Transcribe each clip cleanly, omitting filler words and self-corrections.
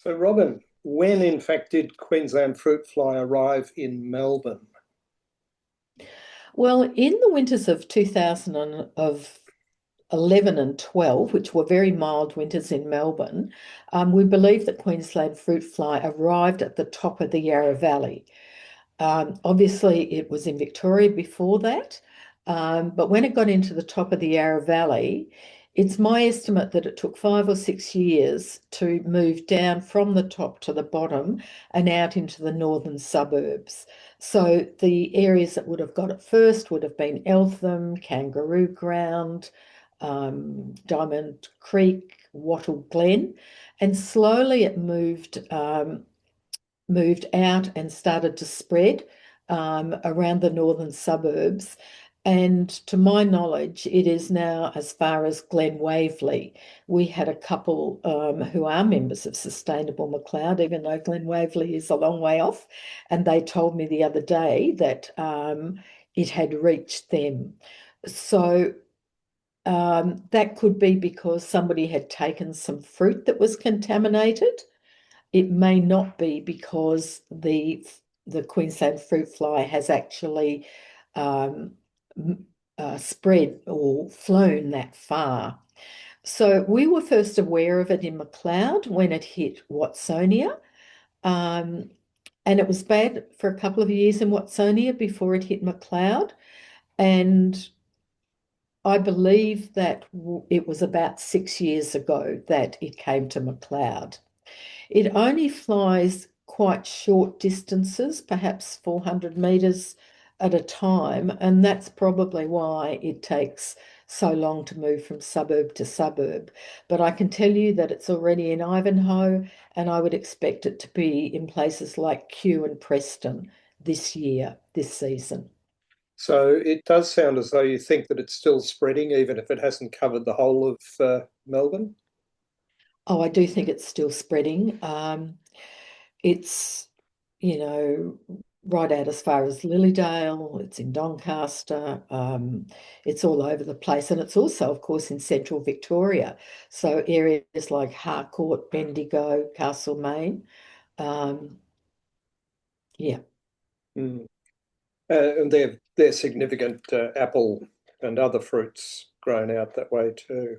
So, Robin, when in fact did Queensland Fruit Fly arrive in Melbourne? Well, in the winters of 2011 and 12, which were very mild winters in Melbourne, we believe that Queensland fruit fly arrived at the top of the Yarra Valley. Obviously, it was in Victoria before that, but when it got into the top of the Yarra Valley, it's my estimate that it took 5 or 6 years to move down from the top to the bottom and out into the northern suburbs. So the areas that would have got it first would have been Eltham, Kangaroo Ground, Diamond Creek, Wattle Glen, and slowly it moved out and started to spread around the northern suburbs. And to my knowledge, it is now as far as Glen Waverley. We had a couple who are members of Sustainable Macleod, even though Glen Waverley is a long way off. And they told me the other day that it had reached them. So that could be because somebody had taken some fruit that was contaminated. It may not be because the Queensland fruit fly has actually um, spread or flown that far. So we were first aware of it in Macleod when it hit Watsonia. Um, and it was bad for a couple of years in Watsonia before it hit Macleod. And I believe that it was about 6 years ago that it came to Macleod. It only flies quite short distances, perhaps 400 metres at a time, and that's probably why it takes so long to move from suburb to suburb. But I can tell you that it's already in Ivanhoe, and I would expect it to be in places like Kew and Preston this year, this season. So it does sound as though you think that it's still spreading, even if it hasn't covered the whole of Melbourne. Oh, I do think it's still spreading. It's, you know, right out as far as Lilydale, it's in Doncaster, it's all over the place. And it's also, of course, in central Victoria. So areas like Harcourt, Bendigo, Castlemaine. Um, yeah. Mm. And they're significant apple and other fruits grown out that way too.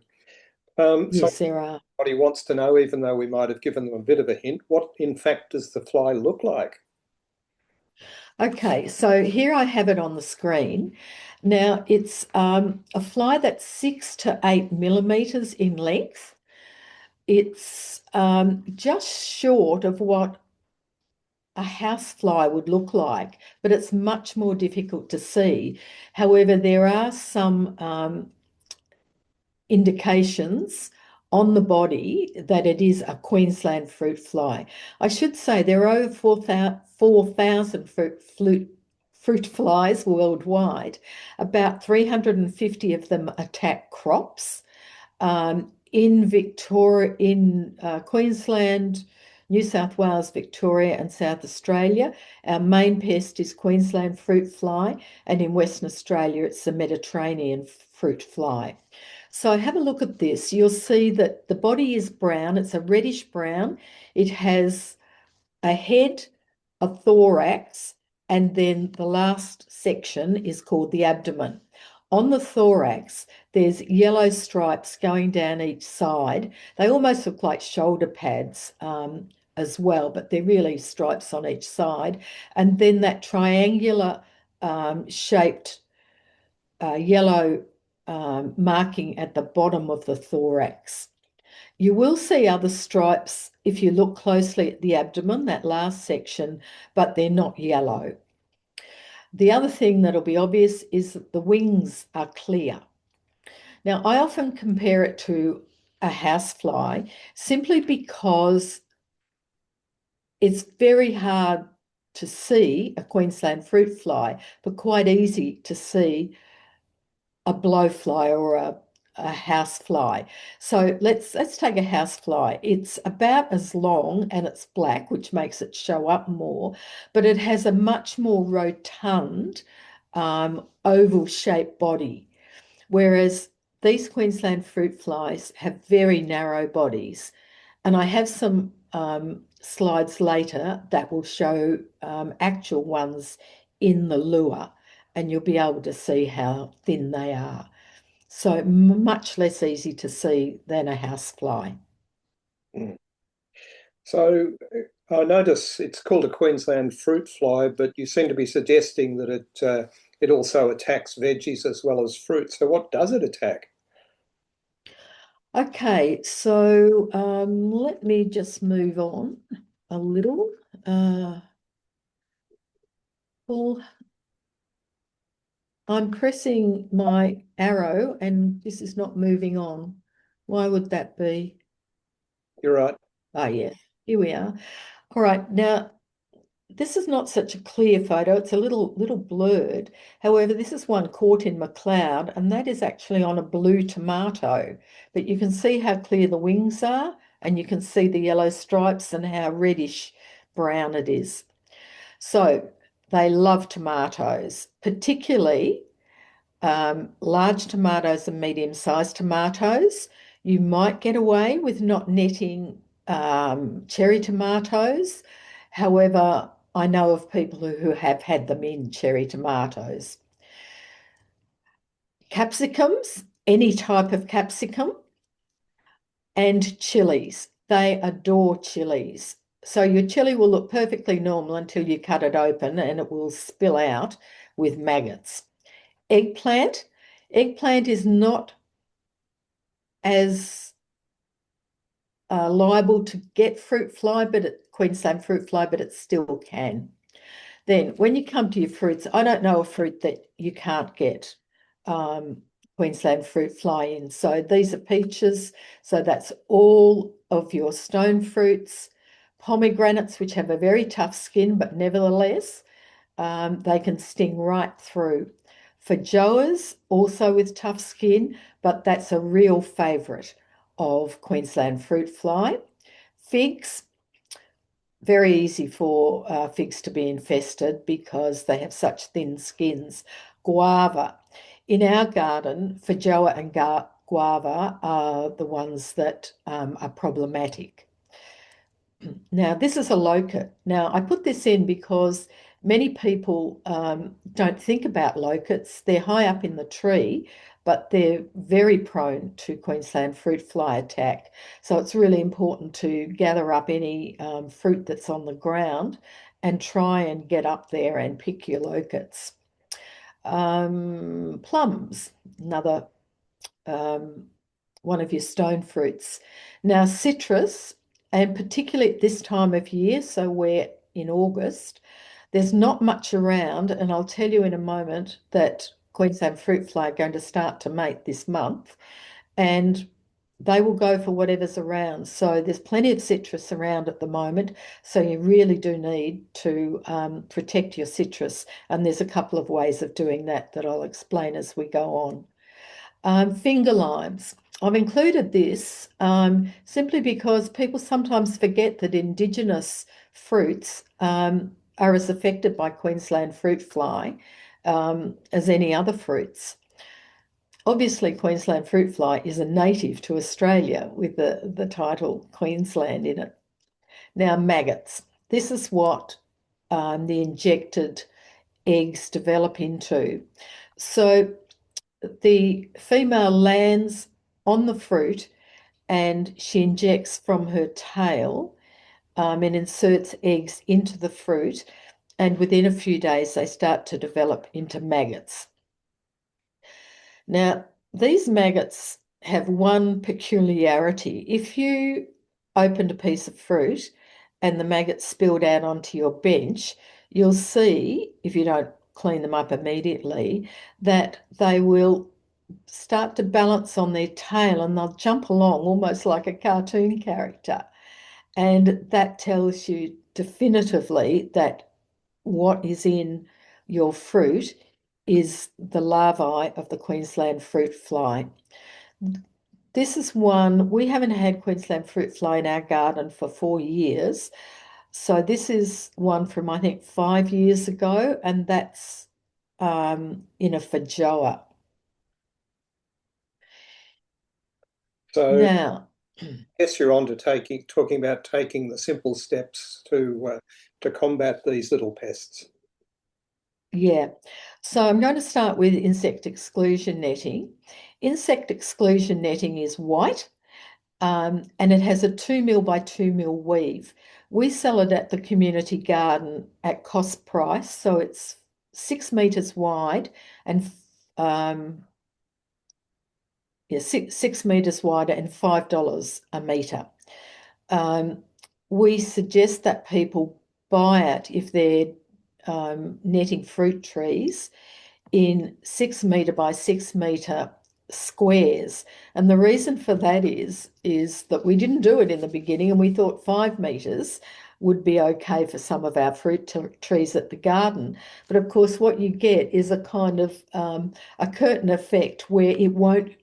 So Yes, there are. everybody wants to know, even though we might have given them a bit of a hint, what in fact does the fly look like? Okay, so here I have it on the screen. Now it's a fly that's 6 to 8 millimeters in length. It's just short of what a housefly would look like, but it's much more difficult to see. However, there are some indications on the body that it is a Queensland fruit fly. I should say there are over 4,000 fruit flies worldwide. About 350 of them attack crops. In Victoria, in Queensland, New South Wales, Victoria, and South Australia, our main pest is Queensland fruit fly, and in Western Australia, it's the Mediterranean fruit fly. So have a look at this. You'll see that the body is brown. It's a reddish brown. It has a head, a thorax, and then the last section is called the abdomen. On the thorax, there's yellow stripes going down each side. They almost look like shoulder pads as well, but they're really stripes on each side. And then that triangular shaped yellow marking at the bottom of the thorax. You will see other stripes if you look closely at the abdomen, that last section, but they're not yellow. The other thing that'll be obvious is that the wings are clear. Now, I often compare it to a housefly simply because it's very hard to see a Queensland fruit fly, but quite easy to see a blowfly or a house fly. So let's take a house fly. It's about as long and it's black, which makes it show up more, but it has a much more rotund oval shaped body. Whereas these Queensland fruit flies have very narrow bodies. And I have some slides later that will show actual ones in the lure, and you'll be able to see how thin they are. So much less easy to see than a housefly. Mm. So I notice it's called a Queensland fruit fly, but you seem to be suggesting that it also attacks veggies as well as fruit. So what does it attack? Okay, so let me just move on a little. Well, I'm pressing my arrow and this is not moving on. Why would that be? You're right. Oh, yeah, here we are. All right, now this is not such a clear photo. It's a little blurred. However, this is one caught in Macleod, and that is actually on a blue tomato. But you can see how clear the wings are, and you can see the yellow stripes and how reddish brown it is. So they love tomatoes, particularly large tomatoes and medium-sized tomatoes. You might get away with not netting cherry tomatoes. However, I know of people who have had them in cherry tomatoes. Capsicums, any type of capsicum, and chilies. They adore chilies. So your chili will look perfectly normal until you cut it open and it will spill out with maggots. Eggplant. Eggplant is not as liable to get fruit fly, Queensland fruit fly, but it still can. Then when you come to your fruits, I don't know a fruit that you can't get Queensland fruit fly in. So these are peaches. So that's all of your stone fruits, pomegranates, which have a very tough skin, but nevertheless, they can sting right through. Feijoas, also with tough skin, but that's a real favourite of Queensland fruit fly. Figs, very easy for figs to be infested because they have such thin skins. Guava. In our garden, feijoa and guava are the ones that are problematic. Now, this is a locust. Now, I put this in because many people don't think about locusts. They're high up in the tree, but they're very prone to Queensland fruit fly attack. So it's really important to gather up any fruit that's on the ground and try and get up there and pick your locusts. Plums, another um, one of your stone fruits. Now, citrus, and particularly at this time of year, so we're in August, there's not much around, and I'll tell you in a moment that Queensland fruit fly are going to start to mate this month, and they will go for whatever's around. So there's plenty of citrus around at the moment. So you really do need to protect your citrus. And there's a couple of ways of doing that that I'll explain as we go on. Finger limes. I've included this simply because people sometimes forget that Indigenous fruits are as affected by Queensland fruit fly as any other fruits. Obviously, Queensland fruit fly is a native to Australia with the title Queensland in it. Now, maggots. This is what the injected eggs develop into. So the female lands on the fruit and she injects from her tail and inserts eggs into the fruit. And within a few days, they start to develop into maggots. Now, these maggots have one peculiarity. If you opened a piece of fruit and the maggots spilled out onto your bench, you'll see, if you don't clean them up immediately, that they will start to balance on their tail and they'll jump along almost like a cartoon character. And that tells you definitively that what is in your fruit is the larvae of the Queensland fruit fly. This is one, we haven't had Queensland fruit fly in our garden for 4 years. So this is one from, I think, 5 years ago, and that's in a feijoa. So Now, Yes, you're on to talking about taking the simple steps to combat these little pests. Yeah. So I'm going to start with insect exclusion netting. Insect exclusion netting is white, and it has a 2 mil by 2 mil weave. We sell it at the community garden at cost price, so it's 6 meters wide and yeah, 6 meters wide and $5 a meter. Um, we suggest that people buy it if they're netting fruit trees in 6 meter by 6 meter squares. And the reason for that is that we didn't do it in the beginning and we thought 5 meters would be okay for some of our fruit trees at the garden. But of course, what you get is a kind of a curtain effect where it won't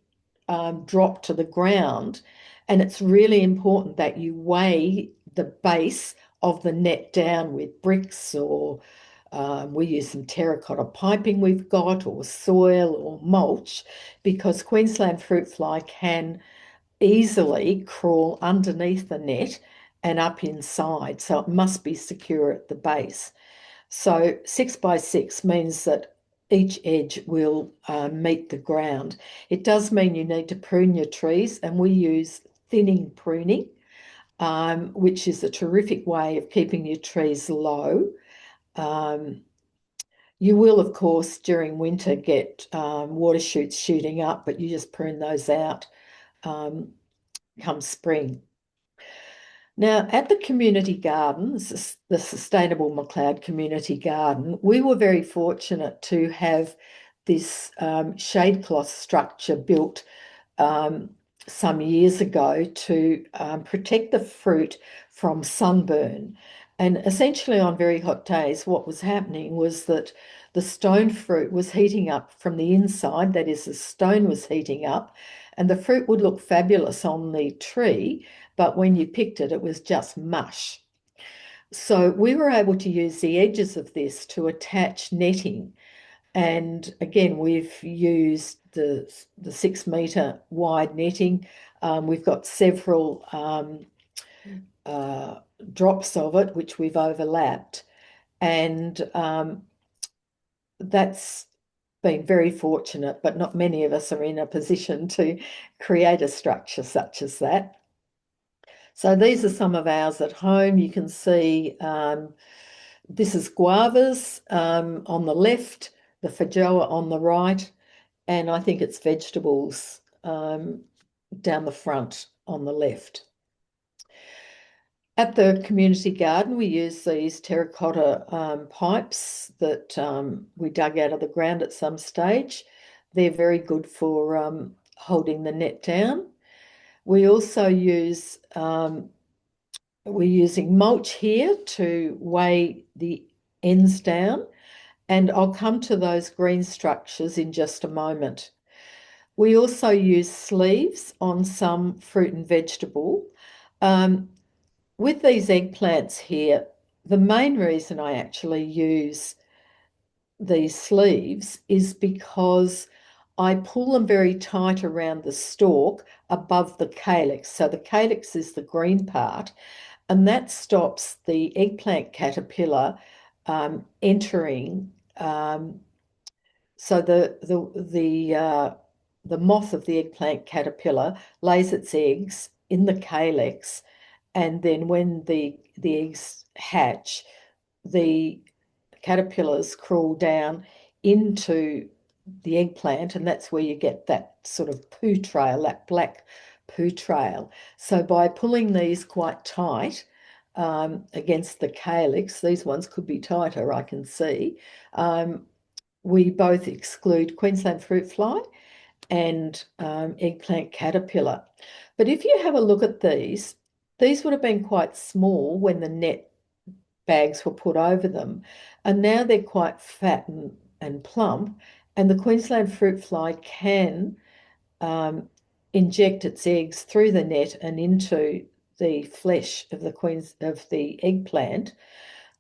drop to the ground. And it's really important that you weigh the base of the net down with bricks or we use some terracotta piping we've got or soil or mulch because Queensland fruit fly can easily crawl underneath the net and up inside. So it must be secure at the base. So 6 by 6 means that each edge will meet the ground. It does mean you need to prune your trees, and we use thinning pruning, which is a terrific way of keeping your trees low. Um, you will, of course, during winter get water shoots shooting up, but you just prune those out um, come spring. Now, at the community gardens, the Sustainable Macleod Community Garden, we were very fortunate to have this shade cloth structure built um, some years ago to protect the fruit from sunburn. And essentially, on very hot days, what was happening was that the stone fruit was heating up from the inside, that is, the stone was heating up, and the fruit would look fabulous on the tree, but when you picked it, it was just mush. So we were able to use the edges of this to attach netting. And again, we've used the 6 meter wide netting. We've got several uh, drops of it, which we've overlapped. And that's been very fortunate, but not many of us are in a position to create a structure such as that. So these are some of ours at home. You can see this is guavas on the left, the feijoa on the right, and I think it's vegetables down the front on the left. At the community garden, we use these terracotta pipes that we dug out of the ground at some stage. They're very good for holding the net down. We also use, we're using mulch here to weigh the ends down, and I'll come to those green structures in just a moment. We also use sleeves on some fruit and vegetable. Um, with these eggplants here, the main reason I actually use these sleeves is because I pull them very tight around the stalk above the calyx. So the calyx is the green part, and that stops the eggplant caterpillar entering. So the moth of the eggplant caterpillar lays its eggs in the calyx, and then when the eggs hatch, the caterpillars crawl down into the eggplant, and that's where you get that sort of poo trail, that black poo trail. So by pulling these quite tight against the calyx, these ones could be tighter, I can see. We both exclude Queensland fruit fly and eggplant caterpillar. But if you have a look at these would have been quite small when the net bags were put over them, and now they're quite fat and plump. And the Queensland fruit fly can um, inject its eggs through the net and into the flesh of the eggplant.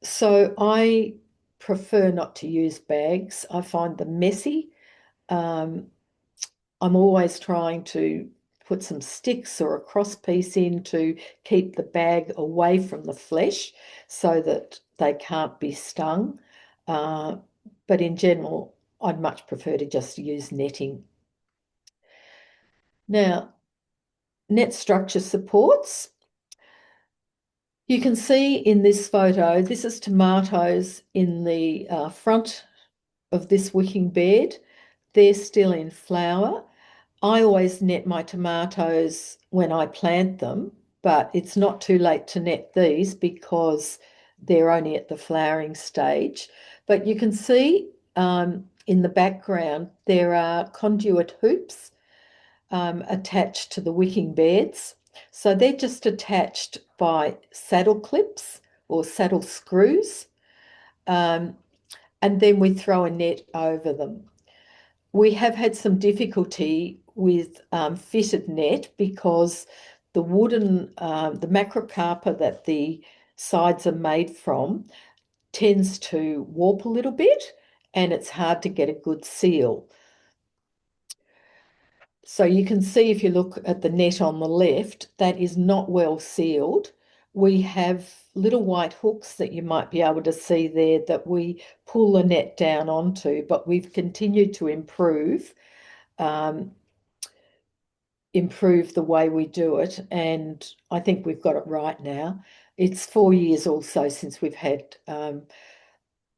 So I prefer not to use bags. I find them messy. Um, I'm always trying to put some sticks or a cross piece in to keep the bag away from the flesh so that they can't be stung. But in general, I'd much prefer to just use netting. Now, net structure supports. You can see in this photo, this is tomatoes in the front of this wicking bed. They're still in flower. I always net my tomatoes when I plant them, but it's not too late to net these because they're only at the flowering stage. But you can see in the background, there are conduit hoops attached to the wicking beds. So they're just attached by saddle clips or saddle screws. Um, and then we throw a net over them. We have had some difficulty with fitted net because the wooden, the macrocarpa that the sides are made from tends to warp a little bit and it's hard to get a good seal. So you can see if you look at the net on the left, that is not well sealed. We have little white hooks that you might be able to see there that we pull the net down onto, but we've continued to um, improve the way we do it, and I think we've got it right now. It's 4 years also since we've had a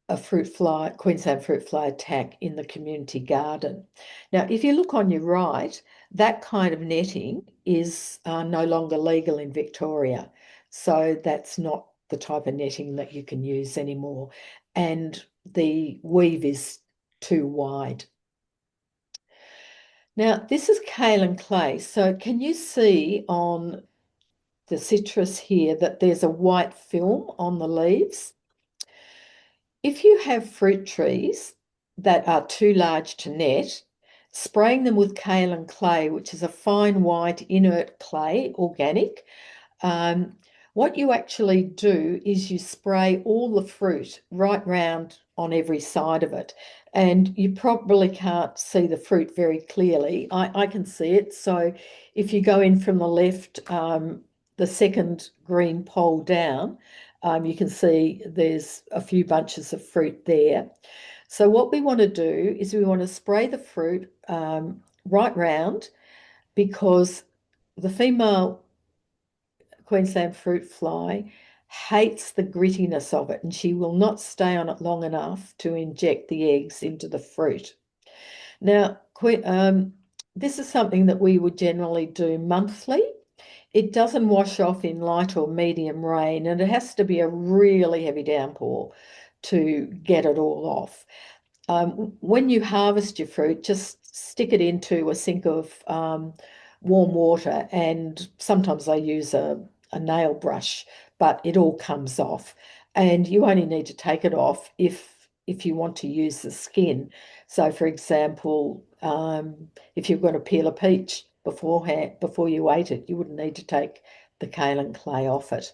Queensland fruit fly attack in the community garden. Now, if you look on your right, that kind of netting is no longer legal in Victoria. So that's not the type of netting that you can use anymore. And the weave is too wide. Now, this is kaolin clay. So can you see on the citrus here that there's a white film on the leaves? If you have fruit trees that are too large to net, spraying them with kaolin clay, which is a fine white inert clay, organic, um, what you actually do is you spray all the fruit right round on every side of it. And you probably can't see the fruit very clearly. I can see it. So if you go in from the left, the second green pole down, you can see there's a few bunches of fruit there. So what we want to do is we want to spray the fruit right round because the female Queensland fruit fly hates the grittiness of it and she will not stay on it long enough to inject the eggs into the fruit. Now, this is something that we would generally do monthly. It doesn't wash off in light or medium rain, and it has to be a really heavy downpour to get it all off. When you harvest your fruit, just stick it into a sink of warm water, and sometimes I use a nail brush, but it all comes off. And you only need to take it off if you want to use the skin. So, for example, if you're going to peel a peach beforehand, before you ate it, you wouldn't need to take the kaolin clay off it.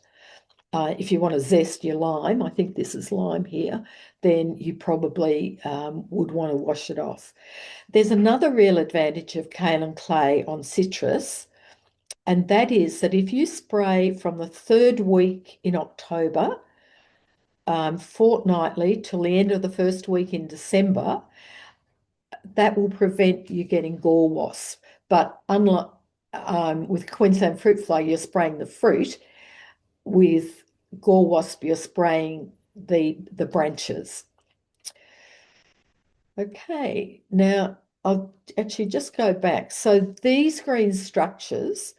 If you want to zest your lime, I think this is lime here, then you probably would want to wash it off. There's another real advantage of kaolin clay on citrus, and that is that if you spray from the third week in October, fortnightly till the end of the first week in December, that will prevent you getting gall wasp. But unlike with Queensland fruit fly, you're spraying the fruit. With gall wasp, you're spraying the branches. Okay, now I'll actually just go back. So these green structures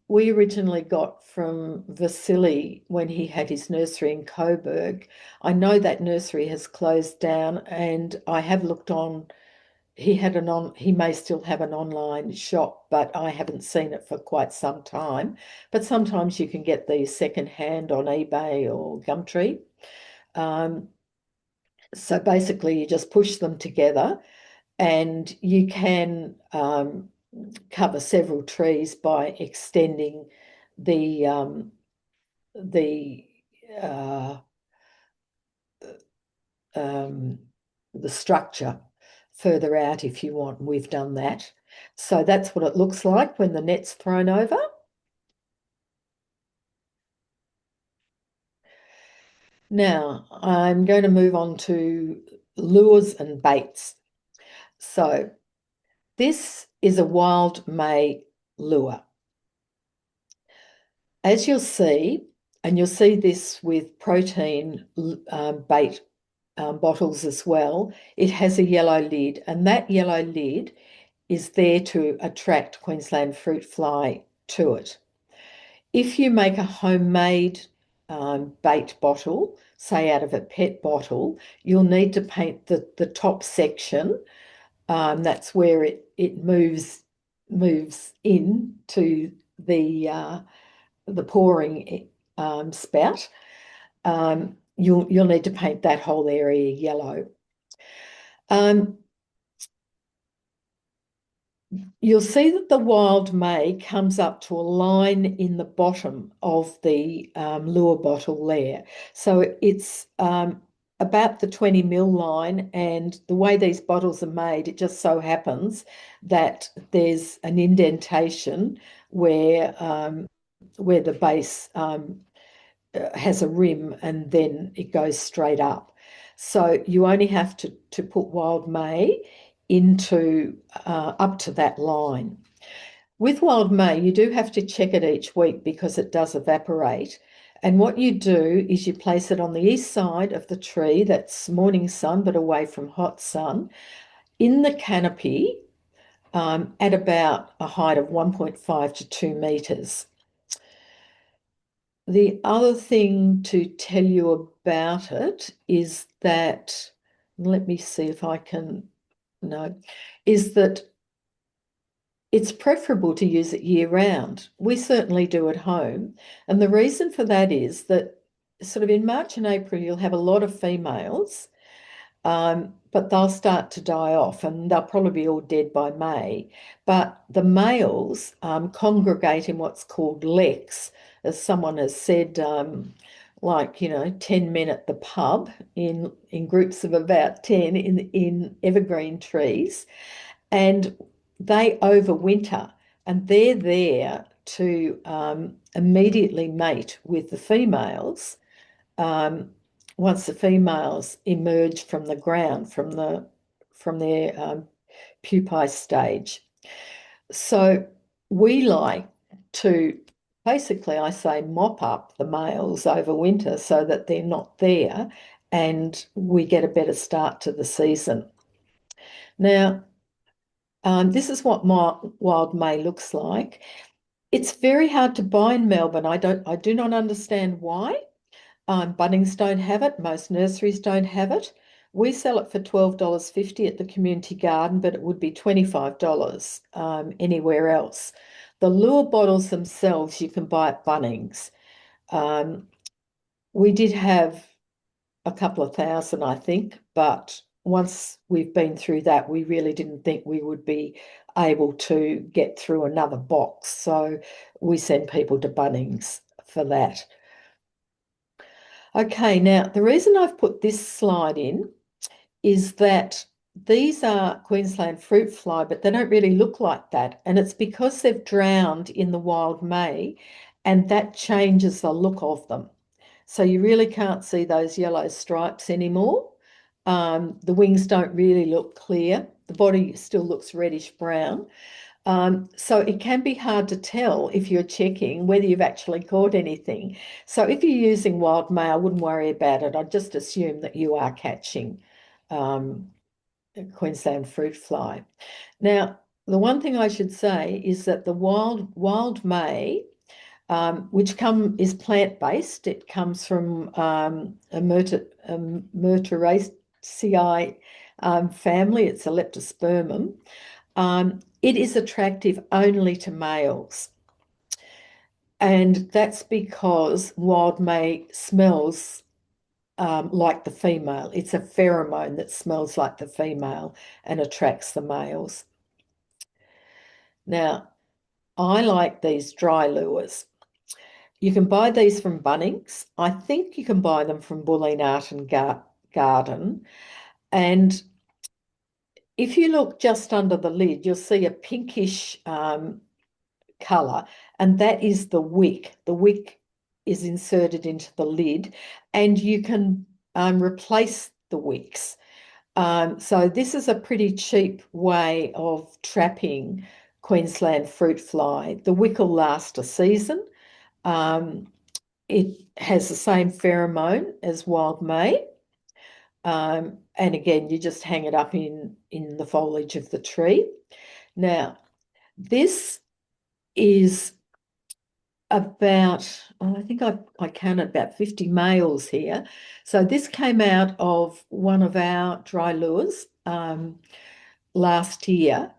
we originally got from Vasily when he had his nursery in Coburg. I know that nursery has closed down, and I have looked on. He may still have an online shop, but I haven't seen it for quite some time. But sometimes you can get these secondhand on eBay or Gumtree. Um, so basically, you just push them together, and you can cover several trees by extending the the uh, um, the structure further out if you want. We've done that. So that's what it looks like when the net's thrown over. Now, I'm going to move on to lures and baits. So this is a wild May lure. As you'll see, and you'll see this with protein bait bottles as well, it has a yellow lid, and that yellow lid is there to attract Queensland fruit fly to it. If you make a homemade bait bottle, say out of a PET bottle, you'll need to paint the top section. That's where it moves in to the pouring spout. You'll need to paint that whole area yellow. You'll see that the wild May comes up to a line in the bottom of the lure bottle there. So it's about the 20 ml line, and the way these bottles are made, it just so happens that there's an indentation where the base has a rim and then it goes straight up. So you only have to put wild May into up to that line. With wild May, you do have to check it each week because it does evaporate. And what you do is you place it on the east side of the tree, that's morning sun, but away from hot sun, in the canopy at about a height of 1.5 to 2 meters. The other thing to tell you about it is that, let me see if I can, no, is that it's preferable to use it year round. We certainly do at home. And the reason for that is that sort of in March and April, you'll have a lot of females, but they'll start to die off and they'll probably be all dead by May. But the males congregate in what's called leks, as someone has said, like, 10 men at the pub in groups of about 10 in evergreen trees. And they overwinter and they're there to immediately mate with the females once the females emerge from the ground, from their pupae stage. So we like to basically, I say, mop up the males over winter so that they're not there and we get a better start to the season. Now, this is what my wild May looks like. It's very hard to buy in Melbourne. I do not understand why. Bunnings don't have it. Most nurseries don't have it. We sell it for $12.50 at the community garden, but it would be $25 anywhere else. The lure bottles themselves you can buy at Bunnings. We did have a couple of thousand, I think, but once we've been through that, we really didn't think we would be able to get through another box. So we send people to Bunnings for that. Okay, now the reason I've put this slide in is that these are Queensland fruit fly, but they don't really look like that. And it's because they've drowned in the wild May, and that changes the look of them. So you really can't see those yellow stripes anymore. The wings don't really look clear. The body still looks reddish brown. So it can be hard to tell if you're checking whether you've actually caught anything. So if you're using wild May, I wouldn't worry about it. I'd just assume that you are catching Queensland fruit fly. Now, the one thing I should say is that the wild May, which is plant-based, it comes from a Myrtaceae family. It's a leptospermum. It is attractive only to males. And that's because wild May smells like the female. It's a pheromone that smells like the female and attracts the males. Now, I like these dry lures. You can buy these from Bunnings. I think you can buy them from Bulleen Art and Garden. And if you look just under the lid, you'll see a pinkish colour, and that is the wick. The wick is inserted into the lid, and you can replace the wicks. So this is a pretty cheap way of trapping Queensland fruit fly. The wick will last a season. Um, it has the same pheromone as wild May. And again, you just hang it up in the foliage of the tree. Now, this is about, I think I counted about 50 males here. So this came out of one of our dry lures last year.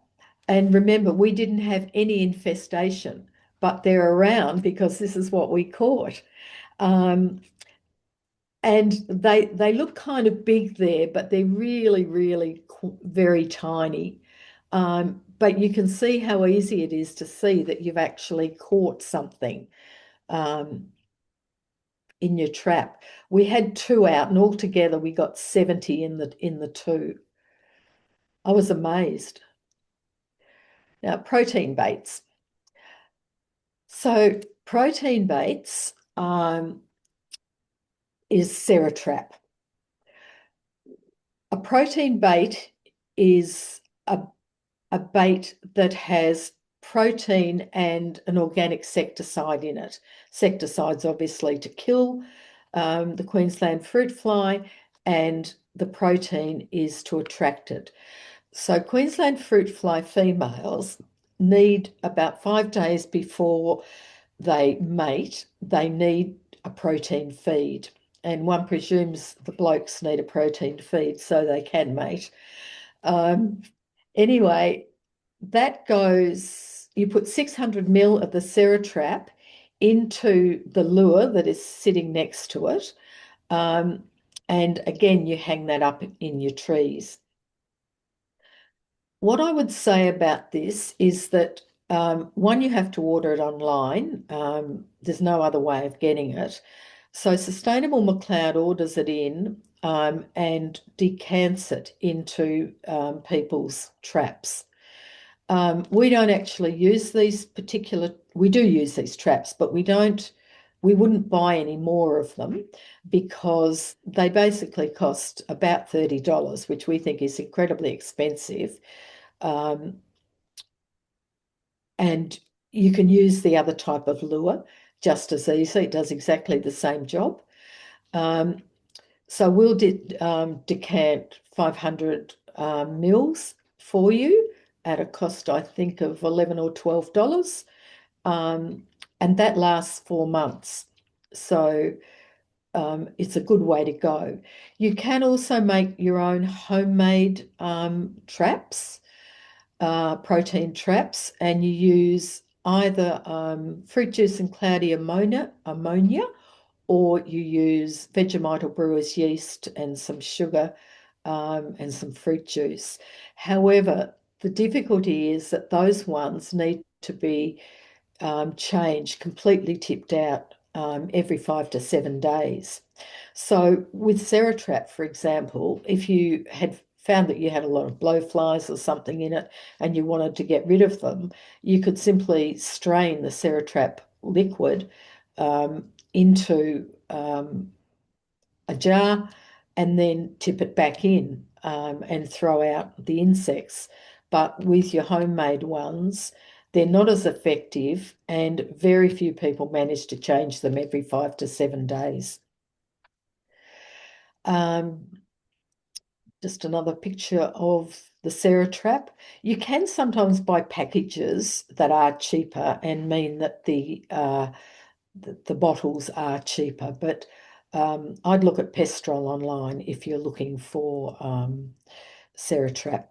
And remember, we didn't have any infestation, but they're around because this is what we caught. Um, and they look kind of big there, but they're really, really very tiny. But you can see how easy it is to see that you've actually caught something um, in your trap. We had two out, and altogether we got 70 in the two. I was amazed. Now, protein baits. So protein baits is Ceratrap. A protein bait is a bait that has protein and an organic secticide in it. Secticides obviously to kill the Queensland fruit fly, and the protein is to attract it. So Queensland fruit fly females need about 5 days before they mate, they need a protein feed. And one presumes the blokes need a protein feed so they can mate. Um, anyway, that goes, you put 600 mil of the Ceratrap into the lure that is sitting next to it. Um, and again, you hang that up in your trees. What I would say about this is that one, you have to order it online. There's no other way of getting it. So Sustainable Macleod orders it in and decants it into people's traps. We don't actually use these particular, we do use these traps, but we wouldn't buy any more of them because they basically cost about $30, which we think is incredibly expensive. Um, and you can use the other type of lure just as easily. It does exactly the same job. So we'll decant 500 mils for you at a cost, I think, of $11 or $12. And that lasts 4 months. So it's a good way to go. You can also make your own homemade traps, protein traps, and you use either fruit juice and cloudy ammonia, or you use Vegemite or brewer's yeast and some sugar and some fruit juice. However, the difficulty is that those ones need to be changed, completely tipped out every 5 to 7 days. So with Ceratrap, for example, if you had found that you had a lot of blowflies or something in it and you wanted to get rid of them, you could simply strain the Ceratrap liquid into a jar and then tip it back in and throw out the insects. But with your homemade ones, they're not as effective, and very few people manage to change them every 5 to 7 days. Just another picture of the Ceratrap. You can sometimes buy packages that are cheaper and mean that the bottles are cheaper, but I'd look at Pestrol online if you're looking for Ceratrap.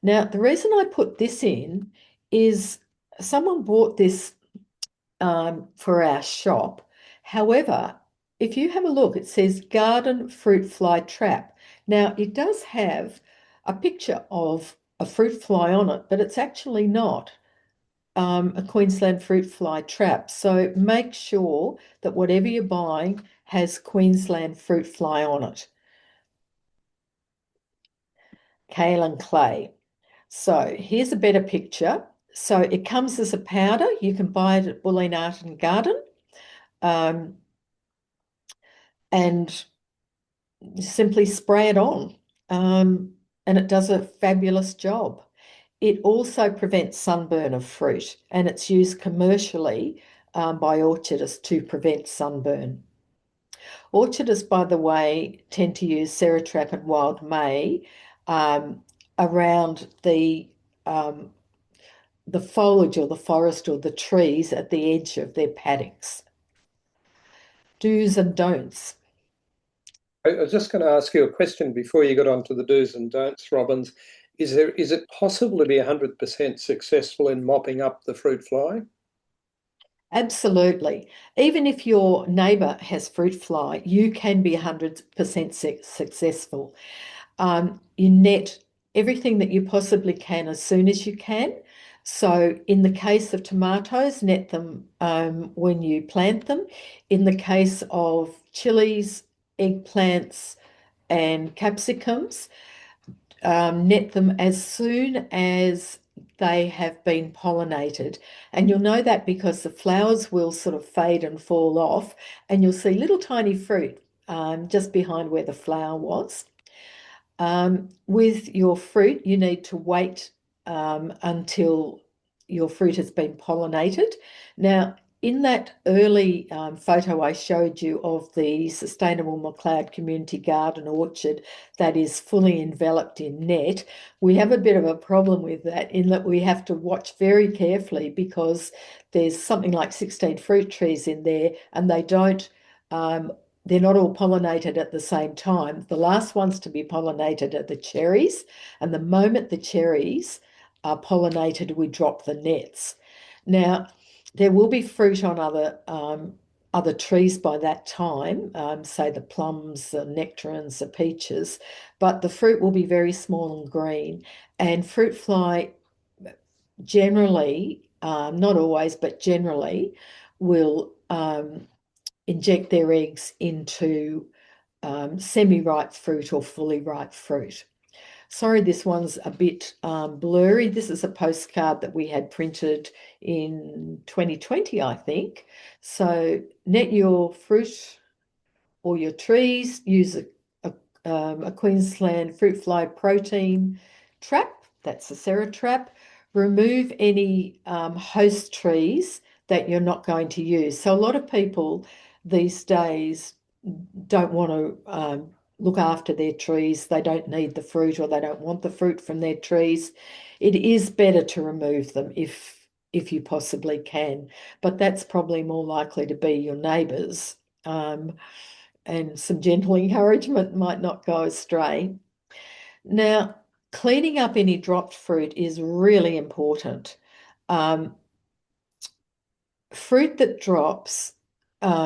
Now, the reason I put this in is someone bought this for our shop. However, if you have a look, it says garden fruit fly trap. Now, it does have a picture of a fruit fly on it, but it's actually not a Queensland fruit fly trap. So make sure that whatever you're buying has Queensland fruit fly on it. kale and clay. So here's a better picture. So it comes as a powder. You can buy it at Bulleen Art and Garden, um, and simply spray it on. And it does a fabulous job. It also prevents sunburn of fruit, and it's used commercially by orchardists to prevent sunburn. Orchardists, by the way, tend to use Ceratrap and Wild May um, around um, the foliage or the forest or the trees at the edge of their paddocks. Do's and don'ts. I was just going to ask you a question before you got on to the do's and don'ts, Robbins. Is it possible to be 100% successful in mopping up the fruit fly? Absolutely. Even if your neighbour has fruit fly, you can be 100% successful. You net everything that you possibly can as soon as you can. So in the case of tomatoes, net them when you plant them. In the case of chilies, eggplants, and capsicums, net them as soon as they have been pollinated. And you'll know that because the flowers will sort of fade and fall off, and you'll see little tiny fruit just behind where the flower was. With your fruit, you need to wait until your fruit has been pollinated. Now, in that early photo I showed you of the sustainable Macleod community garden orchard that is fully enveloped in net, we have a bit of a problem with that in that we have to watch very carefully because there's something like 16 fruit trees in there and um, they're not all pollinated at the same time. The last ones to be pollinated are the cherries, and the moment the cherries are pollinated, we drop the nets. Now, there will be fruit on other trees by that time, say the plums, the nectarines, the peaches, but the fruit will be very small and green. And fruit fly generally, not always, but generally, will inject their eggs into semi-ripe fruit or fully ripe fruit. Sorry, this one's a bit blurry. This is a postcard that we had printed in 2020, I think. So net your fruit or your trees, use a Queensland Fruit Fly protein trap, that's a Ceratrap. Remove any host trees that you're not going to use. So a lot of people these days don't want to look after their trees. They don't need the fruit or they don't want the fruit from their trees. It is better to remove them if you possibly can, but that's probably more likely to be your neighbours. And some gentle encouragement might not go astray. Now, cleaning up any dropped fruit is really important. Um, Fruit that drops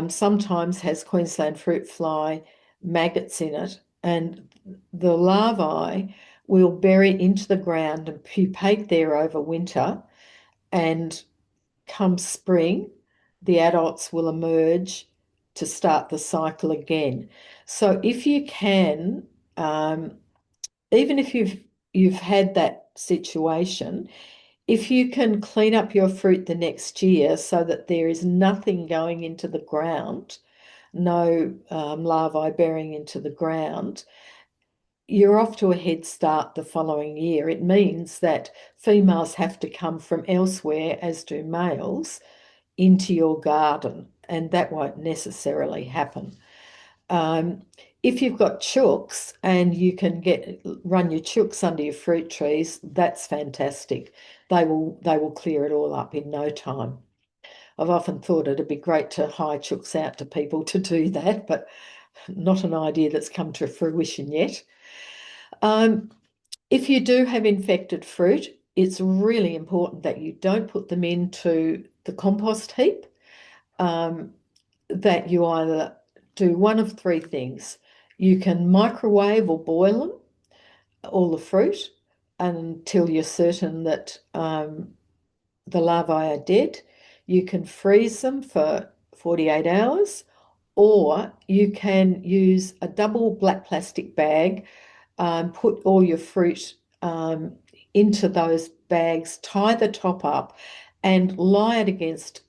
sometimes has Queensland fruit fly maggots in it, and the larvae will bury into the ground and pupate there over winter. And come spring, the adults will emerge to start the cycle again. So if you can, um, even if you've had that situation, if you can clean up your fruit the next year so that there is nothing going into the ground, no larvae bearing into the ground, you're off to a head start the following year. It means that females have to come from elsewhere, as do males, into your garden, and that won't necessarily happen. Um, if you've got chooks and you can run your chooks under your fruit trees, that's fantastic. They will clear it all up in no time. I've often thought it'd be great to hire chooks out to people to do that, but not an idea that's come to fruition yet. Um, if you do have infected fruit, it's really important that you don't put them into the compost heap. Um, that you either do one of three things. You can microwave or boil them, all the fruit, until you're certain that the larvae are dead. You can freeze them for 48 hours, or you can use a double black plastic bag put all your fruit into those bags, tie the top up, and lie it against,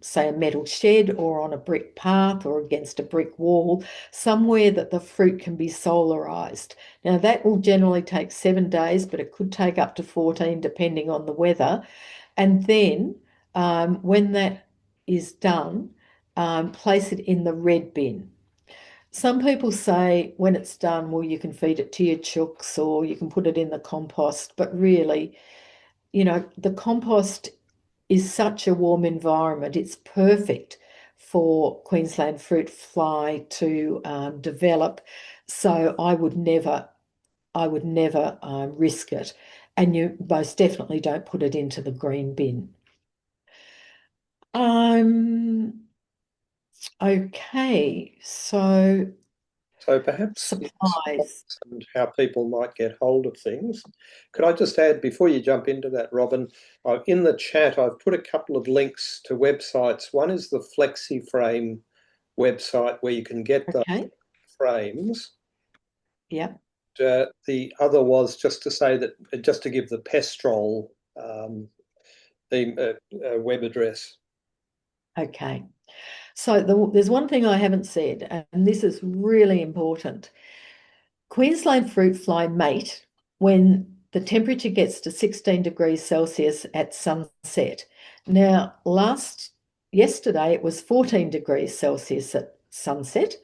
say, a metal shed or on a brick path or against a brick wall, somewhere that the fruit can be solarized. Now, that will generally take 7 days, but it could take up to 14 depending on the weather. And then when that is done, place it in the red bin. Some people say when it's done, well, you can feed it to your chooks or you can put it in the compost, but really, the compost is such a warm environment. It's perfect for Queensland fruit fly to develop. So I would never risk it. And you most definitely don't put it into the green bin. Um, okay, so So perhaps in supplies. response and how people might get hold of things. Could I just add, before you jump into that, Robin, in the chat, I've put a couple of links to websites. One is the FlexiFrame website where you can get the Okay, frames. yeah, The other was just to say that, just to give the Pestrol web address. okay. So there's one thing I haven't said, and this is really important. Queensland fruit fly mate when the temperature gets to 16 degrees Celsius at sunset. Now, yesterday it was 14 degrees Celsius at sunset.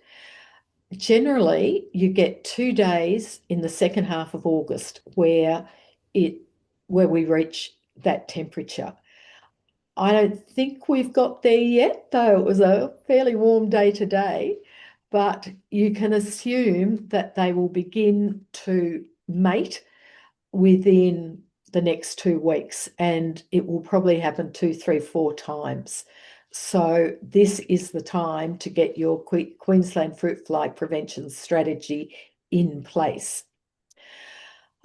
Generally, you get 2 days in the second half of August it where we reach that temperature. I don't think we've got there yet, though it was a fairly warm day today, but you can assume that they will begin to mate within the next 2 weeks, and it will probably happen 2, 3, 4 times. So this is the time to get your Queensland fruit fly prevention strategy in place.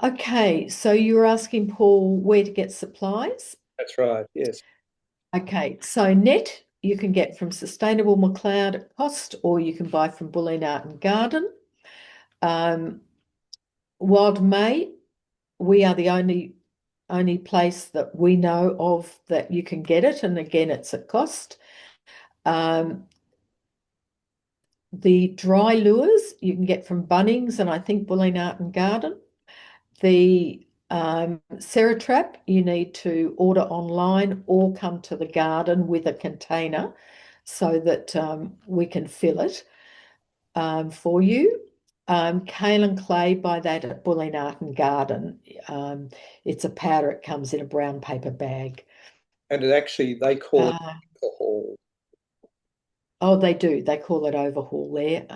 Okay, so you were asking Paul where to get supplies. That's right, yes. Okay, so net you can get from Sustainable Macleod at cost, or you can buy from Bulleen Art and Garden. Wild May, we are the only place that we know of that you can get it, and again, it's at cost. The dry lures you can get from Bunnings and I think Bulleen Art and Garden. The Ceratrap you need to order online or come to the garden with a container so that we can fill it for you. Kale and clay, buy that at Bulleen Art and Garden. It's a powder, it comes in a brown paper bag. And they call it Uh, alcohol. oh, they do. They call it overhaul there.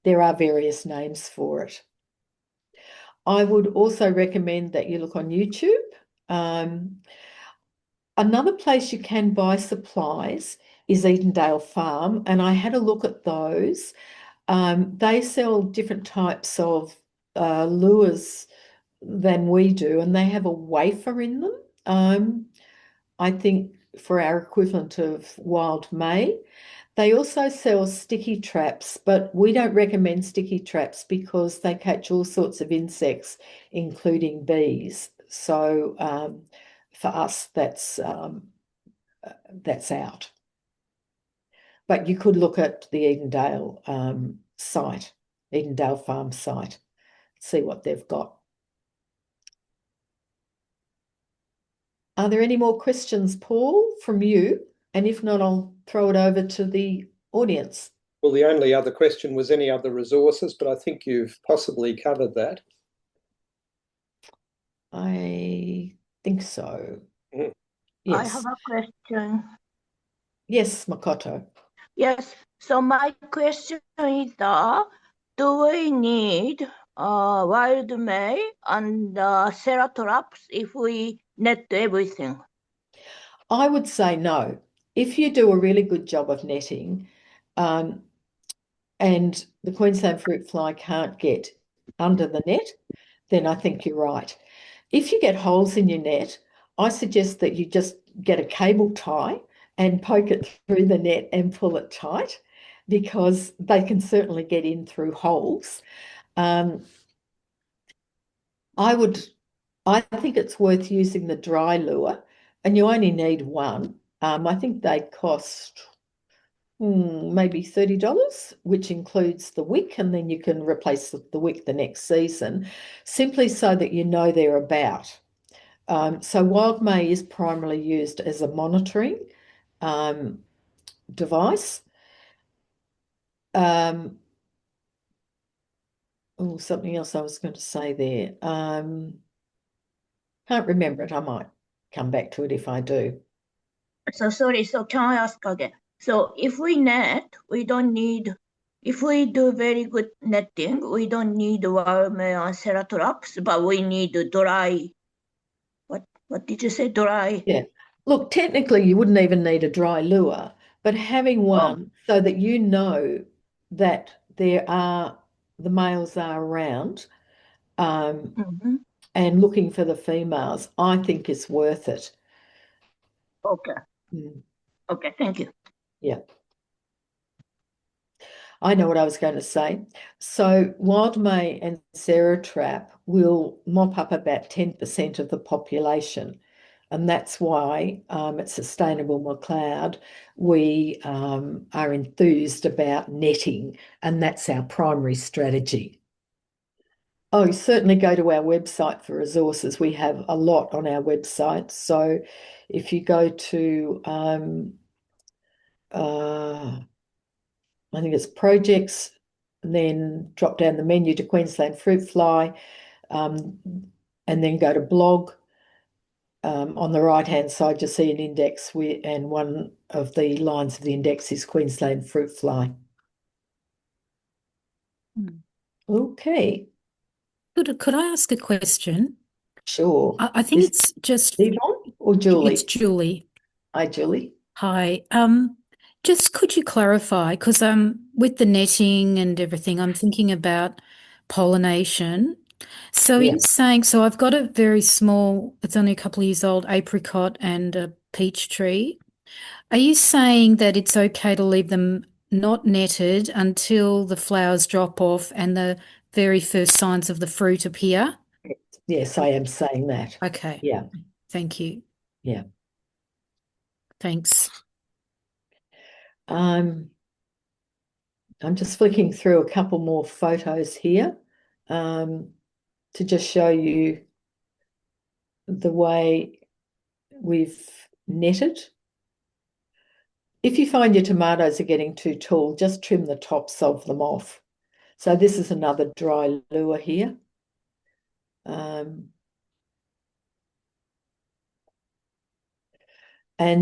There are various names for it. I would also recommend that you look on YouTube. Um, Another place you can buy supplies is Edendale Farm, and I had a look at those. They sell different types of lures than we do, and they have a wafer in them. I think for our equivalent of wild May. They also sell sticky traps, but we don't recommend sticky traps because they catch all sorts of insects, including bees. So for us, that's out. But you could look at the Edendale site, Edendale Farm site, see what they've got. Are there any more questions, Paul, from you? And if not, I'll throw it over to the audience. Well, the only other question was any other resources, but I think you've possibly covered that. I think so. Mm. I have Yes. a question. Yes, Makoto. Yes, so my question is do we need wild May and Ceratraps if we net everything? I would say no. If you do a really good job of netting, and the Queensland fruit fly can't get under the net, then I think you're right. If you get holes in your net, I suggest that you just get a cable tie and poke it through the net and pull it tight because they can certainly get in through holes. I think it's worth using the dry lure, and you only need one. I think they cost maybe $30, which includes the wick, and then you can replace the wick the next season, simply so that you know they're about. So wild May is primarily used as a monitoring device. Something else I was going to say there. Can't remember it. I might come back to it if I do. So sorry, so can I ask again? So if we net, if we do very good netting, we don't need wild May and Ceratraps, but we need dry, what did you say, dry? Yeah. Look, technically, you wouldn't even need a dry lure, but having one so that you know that the males are around, and looking for the females, I think is worth it. Okay. Okay, thank you. Yeah. I know what I was going to say. So wild May and Ceratrap will mop up about 10% of the population. And that's why at Sustainable Macleod, we are enthused about netting, and that's our primary strategy. Oh, certainly go to our website for resources. We have a lot on our website. So if you go to, I think it's projects, and then drop down the menu to Queensland Fruit Fly, and then go to blog. On the right-hand side, you'll see an index, and one of the lines of the index is Queensland Fruit Fly. Okay. Could I ask a question? Sure. I think it's just Yvonne or Julie? It's Julie. Hi, Julie. Hi. Just could you clarify, because with the netting and everything, I'm thinking about pollination. So Yeah. you're saying, so I've got a very small, it's only a couple of years old, apricot and a peach tree. Are you saying that it's okay to leave them not netted until the flowers drop off and the very first signs of the fruit appear? Yes, I am saying that. Okay. Yeah. Thank you. Yeah. Thanks. I'm just flicking through a couple more photos here to just show you the way we've netted. If you find your tomatoes are getting too tall, just trim the tops of them off. So this is another dry lure here. And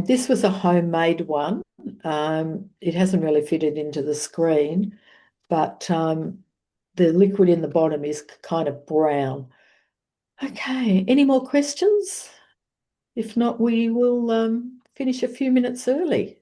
this was a homemade one. It hasn't really fitted into the screen, but the liquid in the bottom is kind of brown. Okay, any more questions? If not, we will finish a few minutes early.